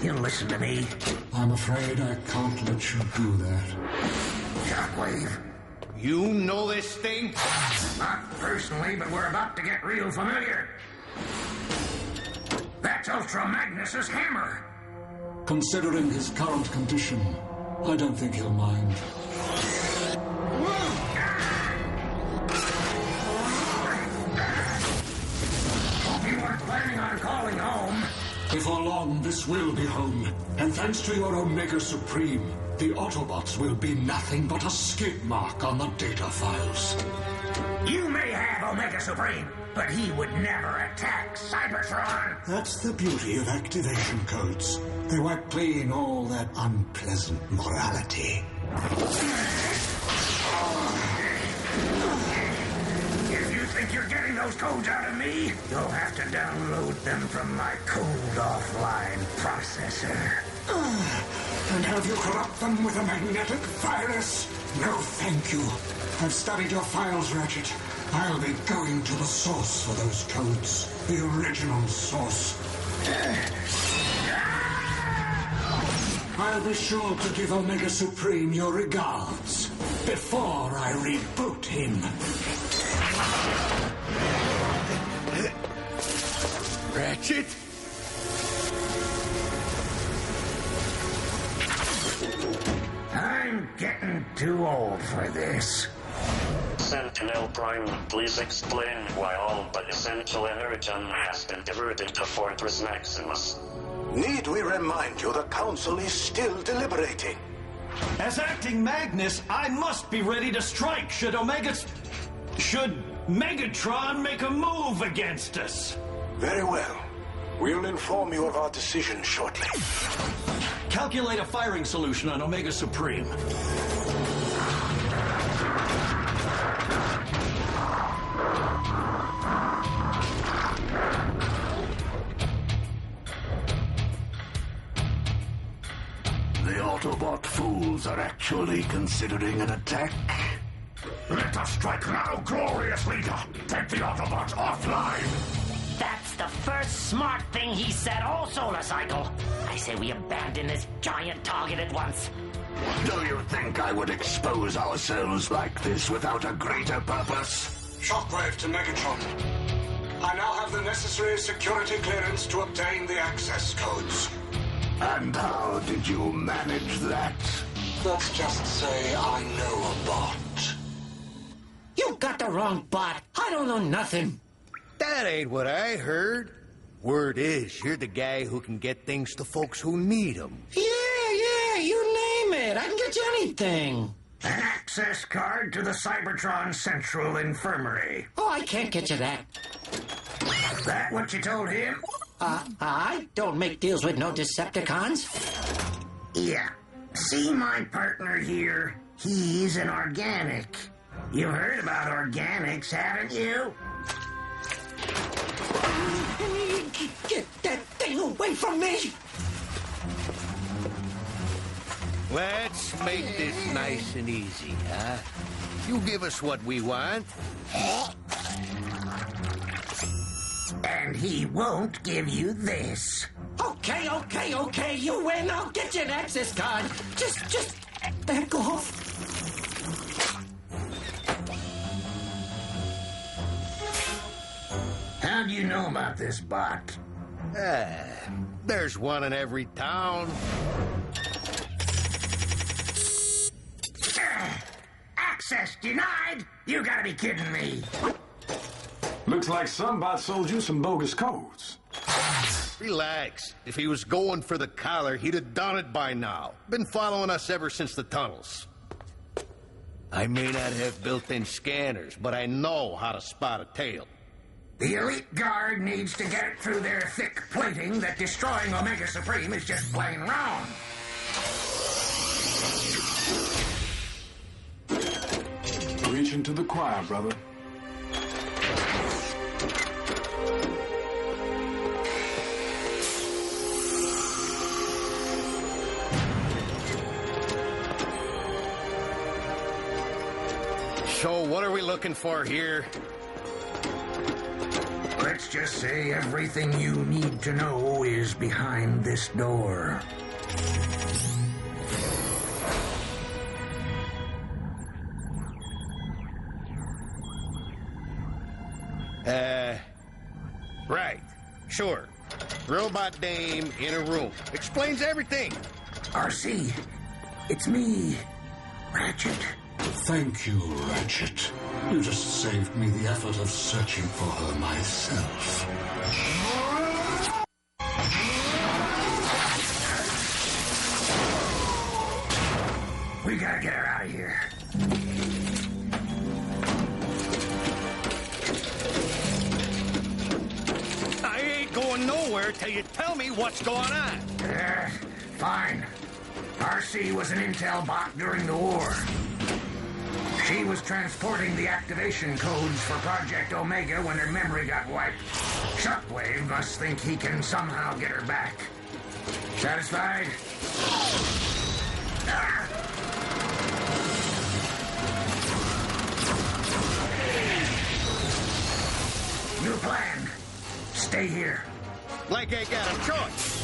He'll listen to me. I'm afraid I can't let you do that. Shockwave. You know this thing? Not personally, but we're about to get real familiar. That's Ultra Magnus's hammer. Considering his current condition, I don't think he'll mind. You weren't planning on calling home. Before long, this will be home. And thanks to your Omega Supreme, the Autobots will be nothing but a skid mark on the data files. You may have Omega Supreme, but he would never attack Cybertron. That's the beauty of activation codes. They wipe clean all that unpleasant morality. If you think you're getting those codes out of me, you'll have to download them from my code offline processor. And have you corrupt them with a magnetic virus? No, thank you. I've studied your files, Ratchet. I'll be going to the source for those codes. The original source. I'll be sure to give Omega Supreme your regards before I reboot him. Ratchet? I'm getting too old for this. Sentinel Prime, please explain why all but essential energon has been diverted to Fortress Maximus. Need we remind you the Council is still deliberating? As acting Magnus, I must be ready to strike should Megatron make a move against us. Very well. We'll inform you of our decision shortly. Calculate a firing solution on Omega Supreme. The Autobot fools are actually considering an attack. Let us strike now, glorious leader. Take the Autobots offline. That's the first smart thing he said all solar cycle. I say we abandon this giant target at once. Do you think I would expose ourselves like this without a greater purpose? Shockwave to Megatron. I now have the necessary security clearance to obtain the access codes. And how did you manage that? Let's just say I know a bot. You got the wrong bot. I don't know nothing. That ain't what I heard. Word is, you're the guy who can get things to folks who need them. Yeah, you name it. I can get you anything. An access card to the Cybertron Central Infirmary. Oh, I can't get you that. That what you told him? I don't make deals with no Decepticons. Yeah. See my partner here? He's an organic. You've heard about organics, haven't you? Get that thing away from me! Let's make this nice and easy, huh? You give us what we want. And he won't give you this. Okay, you win. I'll get you an access card. Just back off. How do you know about this bot? There's one in every town. Access denied? You gotta be kidding me. Looks like some bot sold you some bogus codes. Relax. If he was going for the collar, he'd have done it by now. Been following us ever since the tunnels. I may not have built-in scanners, but I know how to spot a tail. The elite guard needs to get it through their thick plating that destroying Omega Supreme is just plain wrong. Reach into the choir, brother. So what are we looking for here? We're Let's just say everything you need to know is behind this door. Right. Sure. Robot dame in a room. Explains everything. RC, it's me, Ratchet. Thank you, Ratchet. You just saved me the effort of searching for her myself. We gotta get her out of here. I ain't going nowhere till you tell me what's going on. Fine. RC was an intel bot during the war. She was transporting the activation codes for Project Omega when her memory got wiped. Shockwave must think he can somehow get her back. Satisfied? New plan. Stay here. Like I got a choice.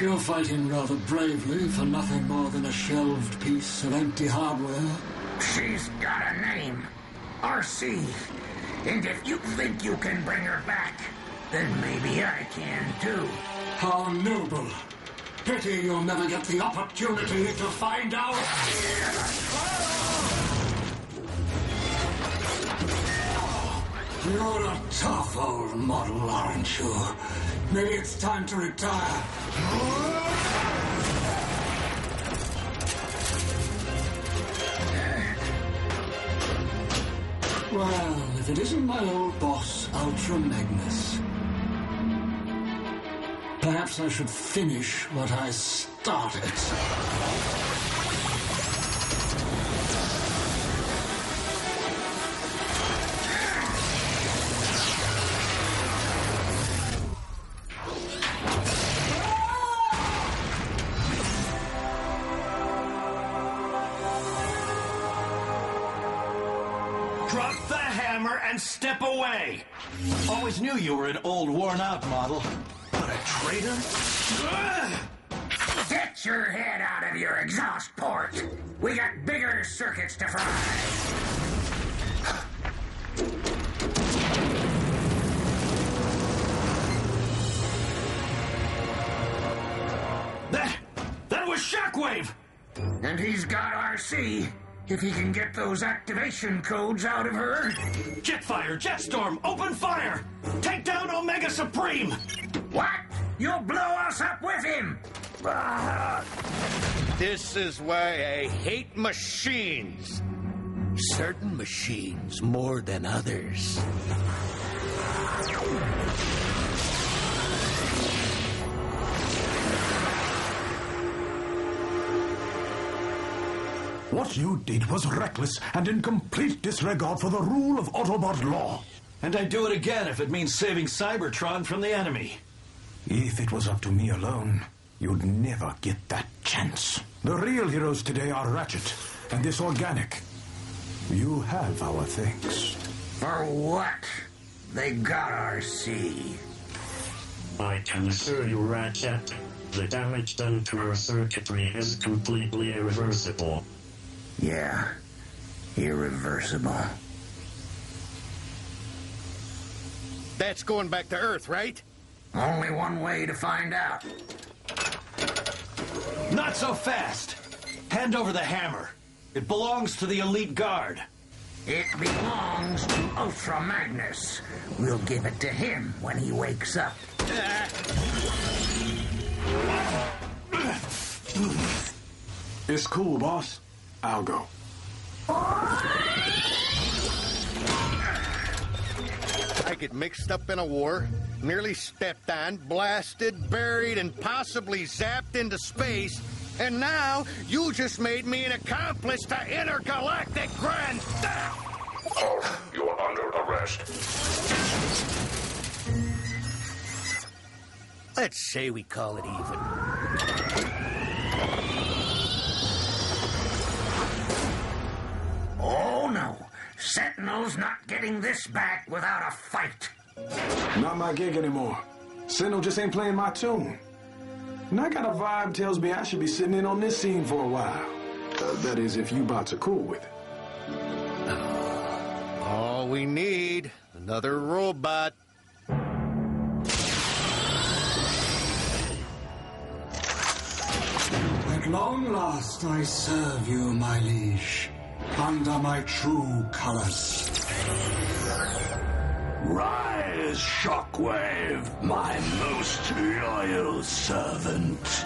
You're fighting rather bravely for nothing more than a shelved piece of empty hardware. She's got a name. RC. And if you think you can bring her back, then maybe I can too. How noble. Pity you'll never get the opportunity to find out. You're a tough old model, aren't you? Maybe it's time to retire. Well, if it isn't my old boss, Ultra Magnus. Perhaps I should finish what I started. Drop the hammer and step away. Always knew you were an old, worn-out model. But a traitor? Get your head out of your exhaust port. We got bigger circuits to fry. That was Shockwave! And he's got RC. If he can get those activation codes out of her. Jetfire, Jetstorm, open fire! Take down Omega Supreme! What? You'll blow us up with him! This is why I hate machines. Certain machines more than others. What you did was reckless and in complete disregard for the rule of Autobot law. And I'd do it again if it means saving Cybertron from the enemy. If it was up to me alone, you'd never get that chance. The real heroes today are Ratchet and this organic. You have our thanks. For what? They got RC. I can assure you, Ratchet, the damage done to our circuitry is completely irreversible. Yeah, irreversible. That's going back to Earth, right? Only one way to find out. Not so fast! Hand over the hammer. It belongs to the elite guard. It belongs to Ultra Magnus. We'll give it to him when he wakes up. It's cool, boss. I'll go. I get mixed up in a war, nearly stepped on, blasted, buried, and possibly zapped into space, and now you just made me an accomplice to intergalactic grand theft! Hulk, you're under arrest. Let's say we call it even. Sentinel's not getting this back without a fight. Not my gig anymore. Sentinel just ain't playing my tune. And I got a vibe tells me I should be sitting in on this scene for a while. That is, if you bots are cool with it. All we need, another robot. At long last I serve you, my liege, under my true colors. Rise, Shockwave, my most loyal servant.